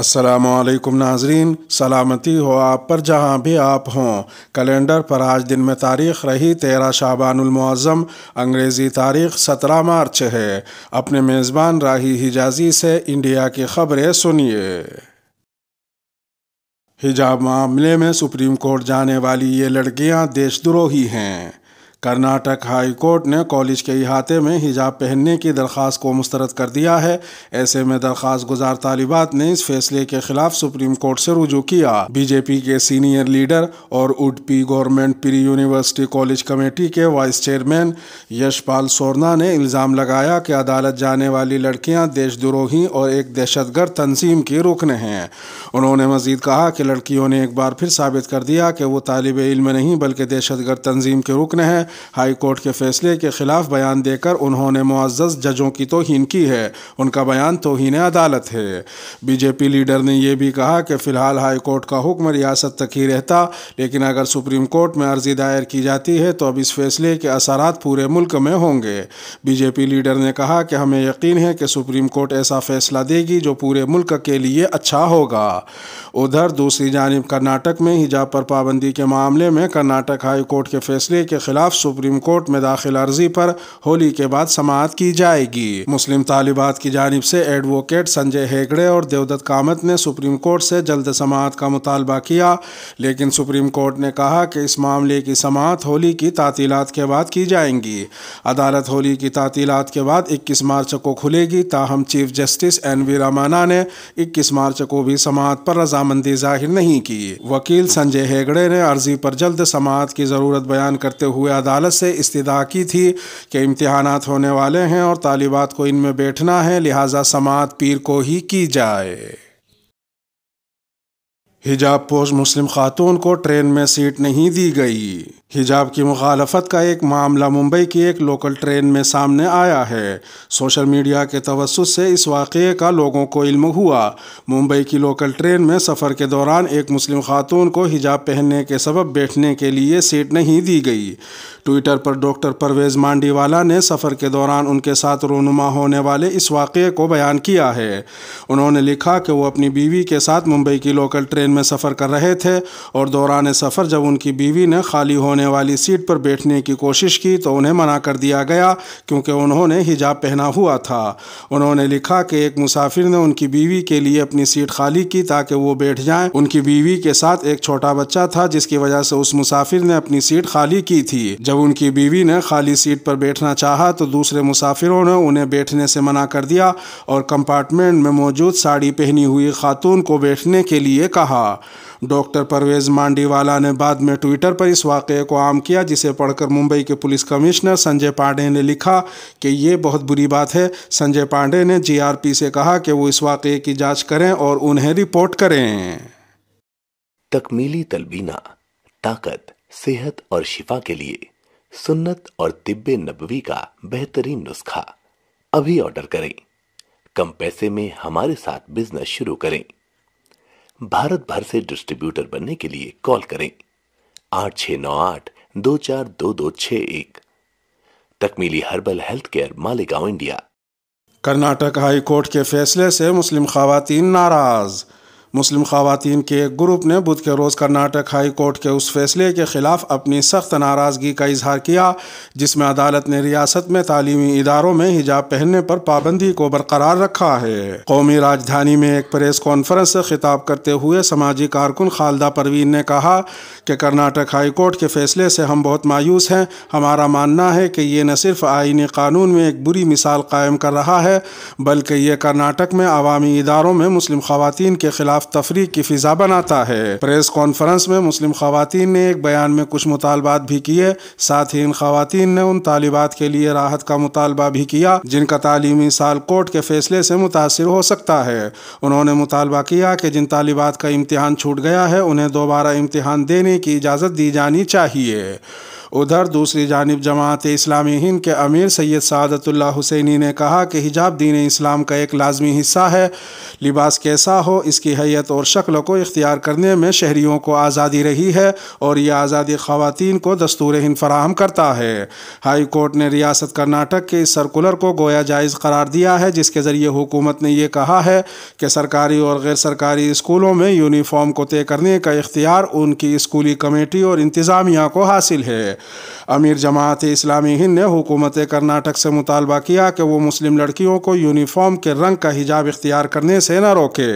السلام علیکم ناظرین، سلامتی ہو آپ پر جہاں بھی آپ ہوں۔ کیلنڈر پر آج دن میں تاریخ رہی 13 شعبان المعظم، انگریزی تاریخ 17 مارچ ہے۔ اپنے میزبان راہی حجازی سے انڈیا کی خبریں سنیے۔ حجاب معاملے میں سپریم کورٹ جانے والی یہ لڑکیاں دیش دروہی ہیں۔ کرناٹک ہائی کورٹ نے کالج کے احاطے میں حجاب پہننے کی درخواست کو مسترد کر دیا ہے۔ ایسے میں درخواست گزار طالبات نے اس فیصلے کے خلاف سپریم کورٹ سے رجوع کیا۔ بی جے پی کے سینئر لیڈر اور اڈپی گورنمنٹ پری یونیورسٹی کالج کمیٹی کے وائس چیئرمین یش پال سورنا نے الزام لگایا کہ عدالت جانے والی لڑکیاں دیش دروہی اور ایک دہشت گرد تنظیم کی رکن ہیں۔ انہوں نے مزید کہا کہ لڑکیوں نے ایک بار پھر ثابت کر دیا کہ وہ طالب علم نہیں بلکہ دہشت گرد تنظیم کے رکن ہیں۔ ہائی کورٹ کے فیصلے کے خلاف بیان دے کر انہوں نے معزز ججوں کی توہین کی ہے۔ ان کا بیان توہین عدالت ہے۔ بی جے پی لیڈر نے یہ بھی کہا کہ فی الحال ہائی کورٹ کا حکم ریاست تک ہی رہتا، لیکن اگر سپریم کورٹ میں عرضی دائر کی جاتی ہے تو اب اس فیصلے کے اثرات پورے ملک میں ہوں گے۔ بی جے پی لیڈر نے کہا کہ ہمیں یقین ہے کہ سپریم کورٹ ایسا فیصلہ دے گی جو پورے ملک کے لیے اچھا ہوگا۔ ادھر دوسری جانب کرناٹک میں حجاب پر پابندی کے معاملے میں کرناٹک ہائی کورٹ کے فیصلے کے خلاف سپریم کورٹ میں داخل عرضی پر ہولی کے بعد سماعت کی جائے گی۔ مسلم طالبات کی جانب سے ایڈووکیٹ سنجے ہیگڑے اور دیودت کامت نے سپریم کورٹ سے جلد سماعت کا مطالبہ کیا، لیکن سپریم کورٹ نے کہا کہ اس معاملے کی سماعت ہولی کی تعطیلات کے بعد کی جائیں گی۔ عدالت ہولی کی تعطیلات کے بعد 21 مارچ کو کھلے گی، تاہم چیف جسٹس این وی رامانا نے 21 مارچ کو بھی سماعت پر رضامندی ظاہر نہیں کی۔ وکیل سنجے ہیگڑے نے عرضی پر جلد سماعت کی ضرورت بیان کرتے ہوئے عدالت سے استدعا کی تھی کہ امتحانات ہونے والے ہیں اور طالبات کو ان میں بیٹھنا ہے، لہٰذا سماعت پیر کو ہی کی جائے۔ حجاب پوش مسلم خاتون کو ٹرین میں سیٹ نہیں دی گئی۔ حجاب کی مخالفت کا ایک معاملہ ممبئی کی ایک لوکل ٹرین میں سامنے آیا ہے۔ سوشل میڈیا کے توسط سے اس واقعے کا لوگوں کو علم ہوا۔ ممبئی کی لوکل ٹرین میں سفر کے دوران ایک مسلم خاتون کو حجاب پہننے کے سبب بیٹھنے کے لیے سیٹ نہیں دی گئی۔ ٹوئٹر پر ڈاکٹر پرویز مانڈی والا نے سفر کے دوران ان کے ساتھ رونما ہونے والے اس واقعے کو بیان کیا ہے۔ انہوں نے لکھا کہ وہ اپنی بیوی کے ساتھ ممبئی کی لوکل ٹرین میں سفر کر رہے تھے اور دوران سفر جب ان کی بیوی نے خالی ہونے والی سیٹ پر بیٹھنے کی کوشش کی تو انہیں منع کر دیا گیا کیونکہ انہوں نے حجاب پہنا ہوا تھا۔ انہوں نے لکھا کہ ایک مسافر نے ان کی بیوی کے لیے اپنی سیٹ خالی کی تاکہ وہ بیٹھ جائیں۔ ان کی بیوی کے ساتھ ایک چھوٹا بچہ تھا جس کی وجہ سے اس مسافر نے اپنی سیٹ خالی کی تھی۔ جب ان کی بیوی نے خالی سیٹ پر بیٹھنا چاہا تو دوسرے مسافروں نے انہیں بیٹھنے سے منع کر دیا اور کمپارٹمنٹ میں موجود ساڑی پہنی ہوئی خاتون کو بیٹھنے کے لیے کہا۔ ڈاکٹر پرویز مانڈی والا نے بعد میں ٹوئٹر پر اس واقعے کو عام کیا، جسے پڑھ کر ممبئی کے پولیس کمشنر سنجے پانڈے نے لکھا کہ یہ بہت بری بات ہے۔ سنجے پانڈے نے جی آر پی سے کہا کہ وہ اس واقعے کی جانچ کریں اور انہیں رپورٹ کریں۔ تکمیلی تلبینہ، طاقت، صحت اور شفا کے لیے سنت اور طب نبوی کا بہترین نسخہ ابھی آرڈر کریں۔ کم پیسے میں ہمارے ساتھ بزنس شروع کریں۔ بھارت بھر سے ڈسٹریبیوٹر بننے کے لیے کال کریں 8698242261۔ تکمیلی herbal health care Malegaon India. Karnataka high court کے فیصلے سے مسلم خواتین ناراض۔ مسلم خواتین کے ایک گروپ نے بدھ کے روز کرناٹک ہائی کورٹ کے اس فیصلے کے خلاف اپنی سخت ناراضگی کا اظہار کیا جس میں عدالت نے ریاست میں تعلیمی اداروں میں حجاب پہننے پر پابندی کو برقرار رکھا ہے۔ قومی راجدھانی میں ایک پریس کانفرنس سے خطاب کرتے ہوئے سماجی کارکن خالدہ پروین نے کہا کہ کرناٹک ہائی کورٹ کے فیصلے سے ہم بہت مایوس ہیں۔ ہمارا ماننا ہے کہ یہ نہ صرف آئینی قانون میں ایک بری مثال قائم کر رہا ہے بلکہ یہ کرناٹک میں عوامی اداروں میں مسلم خواتین کے خلاف تفریق کی فضا بناتا ہے۔ پریس کانفرنس میں مسلم خواتین نے ایک بیان میں کچھ مطالبات بھی کیے، ساتھ ہی ان خواتین نے ان طالبات کے لیے راحت کا مطالبہ بھی کیا جن کا تعلیمی سال کورٹ کے فیصلے سے متاثر ہو سکتا ہے۔ انہوں نے مطالبہ کیا کہ جن طالبات کا امتحان چھوٹ گیا ہے انہیں دوبارہ امتحان دینے کی اجازت دی جانی چاہیے۔ ادھر دوسری جانب جماعت اسلامی ہند کے امیر سید سعادت اللہ حسینی نے کہا کہ حجاب دین اسلام کا ایک لازمی حصہ ہے۔ لباس کیسا ہو، اس کی حیت اور شکل کو اختیار کرنے میں شہریوں کو آزادی رہی ہے اور یہ آزادی خواتین کو دستور ہند فراہم کرتا ہے۔ ہائی کورٹ نے ریاست کرناٹک کے اس سرکولر کو گویا جائز قرار دیا ہے، جس کے ذریعے حکومت نے یہ کہا ہے کہ سرکاری اور غیر سرکاری اسکولوں میں یونیفارم کو طے کرنے کا اختیار ان کی اسکولی کمیٹی اور انتظامیہ کو حاصل ہے۔ امیر جماعت اسلامی ہند نے حکومت کرناٹک سے مطالبہ کیا کہ وہ مسلم لڑکیوں کو یونیفارم کے رنگ کا حجاب اختیار کرنے سے نہ روکے۔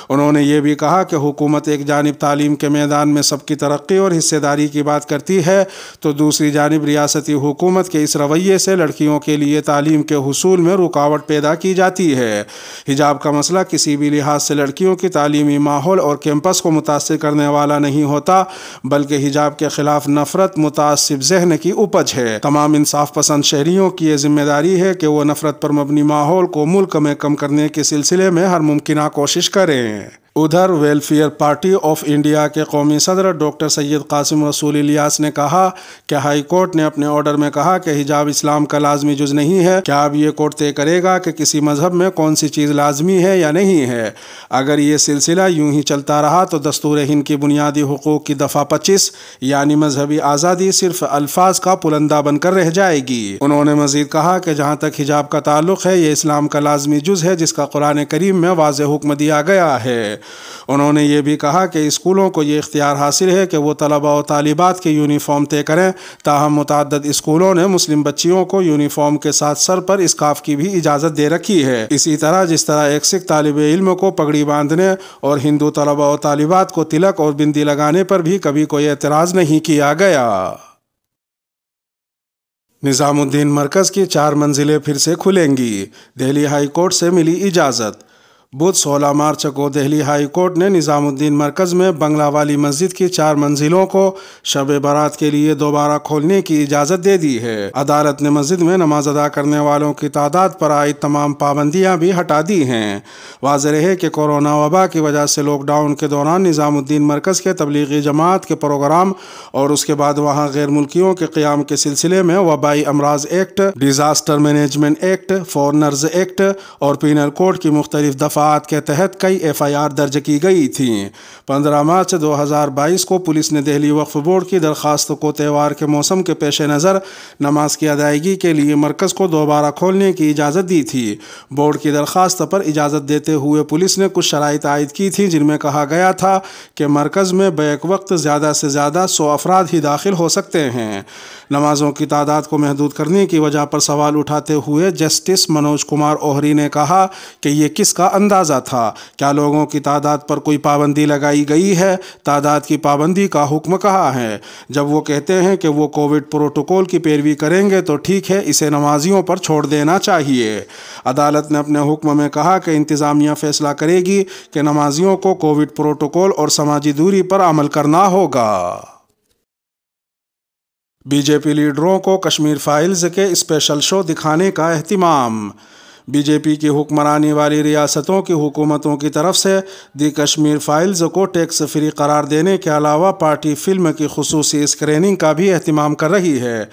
انہوں نے یہ بھی کہا کہ حکومت ایک جانب تعلیم کے میدان میں سب کی ترقی اور حصہ داری کی بات کرتی ہے تو دوسری جانب ریاستی حکومت کے اس رویے سے لڑکیوں کے لیے تعلیم کے حصول میں رکاوٹ پیدا کی جاتی ہے۔ حجاب کا مسئلہ کسی بھی لحاظ سے لڑکیوں کی تعلیمی ماحول اور کیمپس کو متاثر کرنے والا نہیں ہوتا، بلکہ حجاب کے خلاف نفرت متعصب ذہن کی اپج ہے۔ تمام انصاف پسند شہریوں کی یہ ذمہ داری ہے کہ وہ نفرت پر مبنی ماحول کو ملک میں کم کرنے کے سلسلے میں ہر ممکنہ کوشش کریں۔ ادھر ویلفیئر پارٹی آف انڈیا کے قومی صدر ڈاکٹر سید قاسم رسول الیاس نے کہا کہ ہائی کورٹ نے اپنے آرڈر میں کہا کہ حجاب اسلام کا لازمی جز نہیں ہے۔ کیا اب یہ کورٹ طے کرے گا کہ کسی مذہب میں کون سی چیز لازمی ہے یا نہیں ہے؟ اگر یہ سلسلہ یوں ہی چلتا رہا تو دستور ہند کی بنیادی حقوق کی دفعہ 25 یعنی مذہبی آزادی صرف الفاظ کا پلندہ بن کر رہ جائے گی۔ انہوں نے مزید کہا کہ جہاں تک حجاب کا تعلق ہے، یہ اسلام کا لازمی جز ہے جس کا قرآن کریم میں واضح حکم دیا گیا ہے۔ انہوں نے یہ بھی کہا کہ اسکولوں کو یہ اختیار حاصل ہے کہ وہ طلباء و طالبات کے یونیفارم طے کریں، تاہم متعدد اسکولوں نے مسلم بچیوں کو یونیفارم کے ساتھ سر پر اسکارف کی بھی اجازت دے رکھی ہے۔ اسی طرح جس طرح ایک سکھ طالب علم کو پگڑی باندھنے اور ہندو طلباء و طالبات کو تلک اور بندی لگانے پر بھی کبھی کوئی اعتراض نہیں کیا گیا۔ نظام الدین مرکز کی 4 منزلیں پھر سے کھلیں گی، دہلی ہائی کورٹ سے ملی اجازت۔ بدھ 16 مارچ کو دہلی ہائی کورٹ نے نظام الدین مرکز میں بنگلہ والی مسجد کی 4 منزلوں کو شب برات کے لیے دوبارہ کھولنے کی اجازت دے دی ہے۔ عدالت نے مسجد میں نماز ادا کرنے والوں کی تعداد پر عائد تمام پابندیاں بھی ہٹا دی ہیں۔ واضح رہے کہ کورونا وبا کی وجہ سے لاک ڈاؤن کے دوران نظام الدین مرکز کے تبلیغی جماعت کے پروگرام اور اس کے بعد وہاں غیر ملکیوں کے قیام کے سلسلے میں وبائی امراض act, disaster management act, foreigners act اور پینل کوڈ کی مختلف دفعات کے تحت کئی FIR درج کی گئی تھیں۔ 15 مارچ 2022 کو پولیس نے دہلی وقف بورڈ کی درخواست کو تہوار کے موسم کے پیش نظر نماز کی ادائیگی کے لیے مرکز کو دوبارہ کھولنے کی اجازت دی تھی۔ بورڈ کی درخواست پر اجازت دیتے ہوئے پولیس نے کچھ شرائط عائد کی تھیں، جن میں کہا گیا تھا کہ مرکز میں بیک وقت زیادہ سے زیادہ 100 افراد ہی داخل ہو سکتے ہیں۔ نمازوں کی تعداد کو محدود کرنے کی وجہ پر سوال اٹھاتے ہوئے جسٹس منوج کمار اوہری نے کہا کہ یہ کس کا اندازہ تھا؟ کیا لوگوں کی تعداد پر کوئی پابندی لگائی گئی ہے؟ تعداد کی پابندی کا حکم کہاں ہے؟ جب وہ کہتے ہیں کہ وہ کووڈ پروٹوکول کی پیروی کریں گے تو ٹھیک ہے، اسے نمازیوں پر چھوڑ دینا چاہیے۔ عدالت نے اپنے حکم میں کہا کہ انتظامیہ فیصلہ کرے گی کہ نمازیوں کو کووڈ پروٹوکول اور سماجی دوری پر عمل کرنا ہوگا۔ بی جے پی لیڈروں کو کشمیر فائلز کے اسپیشل شو دکھانے کا اہتمام۔ بی جے پی کی حکمرانی والی ریاستوں کی حکومتوں کی طرف سے دی کشمیر فائلز کو ٹیکس فری قرار دینے کے علاوہ پارٹی فلم کی خصوصی اسکریننگ کا بھی اہتمام کر رہی ہے۔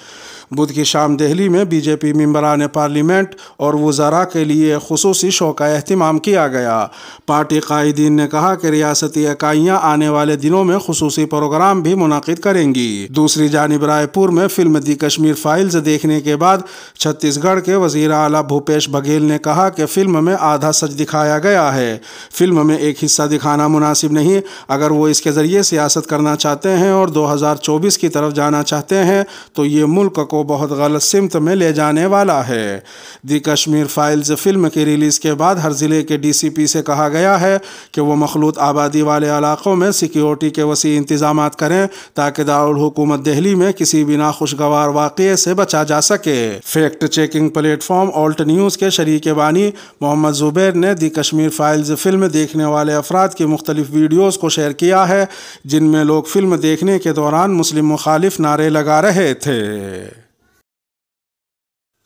بدھ کی شام دہلی میں بی جے پی ممبران پارلیمنٹ اور وزراء کے لیے خصوصی شو کا اہتمام کیا گیا۔ پارٹی قائدین نے کہا کہ ریاستی اکائیاں آنے والے دنوں میں خصوصی پروگرام بھی منعقد کریں گی۔ دوسری جانب رائے پور میں فلم دی کشمیر فائلز دیکھنے کے بعد چھتیس گڑھ کے وزیر اعلیٰ بھوپیش بگھیل نے کہا کہ فلم میں آدھا سچ دکھایا گیا ہے۔ فلم میں ایک حصہ دکھانا مناسب نہیں۔ اگر وہ اس کے ذریعے سیاست کرنا چاہتے ہیں اور 2024 کی طرف جانا چاہتے ہیں تو یہ ملک کو بہت غلط سمت میں لے جانے والا ہے۔ دی کشمیر فائلز فلم کی ریلیز کے بعد ہر ضلع کے DCP سے کہا گیا ہے کہ وہ مخلوط آبادی والے علاقوں میں سیکیورٹی کے وسیع انتظامات کریں تاکہ دارالحکومت دہلی میں کسی بھی ناخوشگوار واقعے سے بچا جا سکے۔ Fact checking plate form alt news کے شریک بانی محمد زبیر نے دی کشمیر فائلز فلم دیکھنے والے افراد کی مختلف ویڈیوز کو شیئر کیا ہے، جن میں لوگ فلم دیکھنے کے دوران مسلم مخالف نعرے لگا رہے تھے۔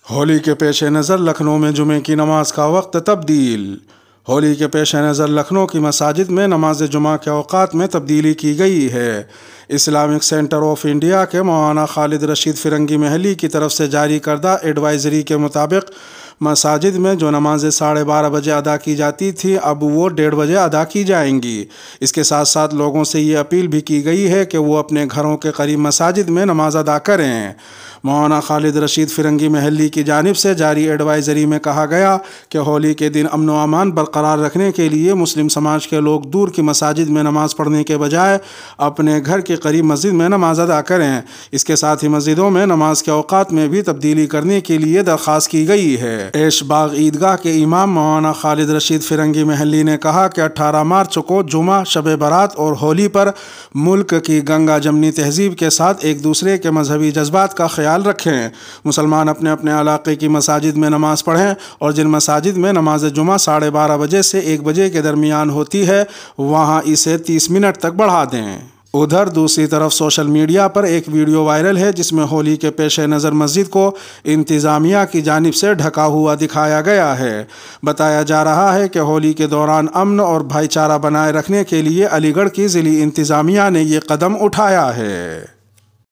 ہولی کے پیش نظر لکھنؤ میں جمعے کی نماز کا وقت تبدیل۔ ہولی کے پیش نظر لکھنؤ کی مساجد میں نماز جمعہ کے اوقات میں تبدیلی کی گئی ہے۔ اسلامک سینٹر آف انڈیا کے مولانا خالد رشید فرنگی محلی کی طرف سے جاری کردہ ایڈوائزری کے مطابق مساجد میں جو نمازیں 12:30 بجے ادا کی جاتی تھی اب وہ 1:30 بجے ادا کی جائیں گی۔ اس کے ساتھ ساتھ لوگوں سے یہ اپیل بھی کی گئی ہے کہ وہ اپنے گھروں کے قریب مساجد میں نماز ادا کریں۔ مولانا خالد رشید فرنگی محلی کی جانب سے جاری ایڈوائزری میں کہا گیا کہ ہولی کے دن امن و امان برقرار رکھنے کے لیے مسلم سماج کے لوگ دور کی مساجد میں نماز پڑھنے کے بجائے اپنے گھر کے قریب مسجد میں نماز ادا کریں۔ اس کے ساتھ ہی مسجدوں میں نماز کے اوقات میں بھی تبدیلی کرنے کے لیے درخواست کی گئی ہے۔ ایش باغ عیدگاہ کے امام مولانا خالد رشید فرنگی محلی نے کہا کہ 18 مارچ کو جمعہ، شب برات اور ہولی پر ملک کی گنگا جمنی تہذیب کے ساتھ ایک دوسرے کے مذہبی جذبات کا خیال رکھیں۔ مسلمان اپنے اپنے علاقے کی مساجد میں نماز پڑھیں اور جن مساجد میں نماز جمعہ 12:30 بجے سے 1 بجے کے درمیان ہوتی ہے وہاں اسے 30 منٹ تک بڑھا دیں۔ ادھر دوسری طرف سوشل میڈیا پر ایک ویڈیو وائرل ہے جس میں ہولی کے پیش نظر مسجد کو انتظامیہ کی جانب سے ڈھکا ہوا دکھایا گیا ہے۔ بتایا جا رہا ہے کہ ہولی کے دوران امن اور بھائی چارہ بنائے رکھنے کے لیے علی گڑھ کی ضلعی انتظامیہ نے یہ قدم اٹھایا ہے۔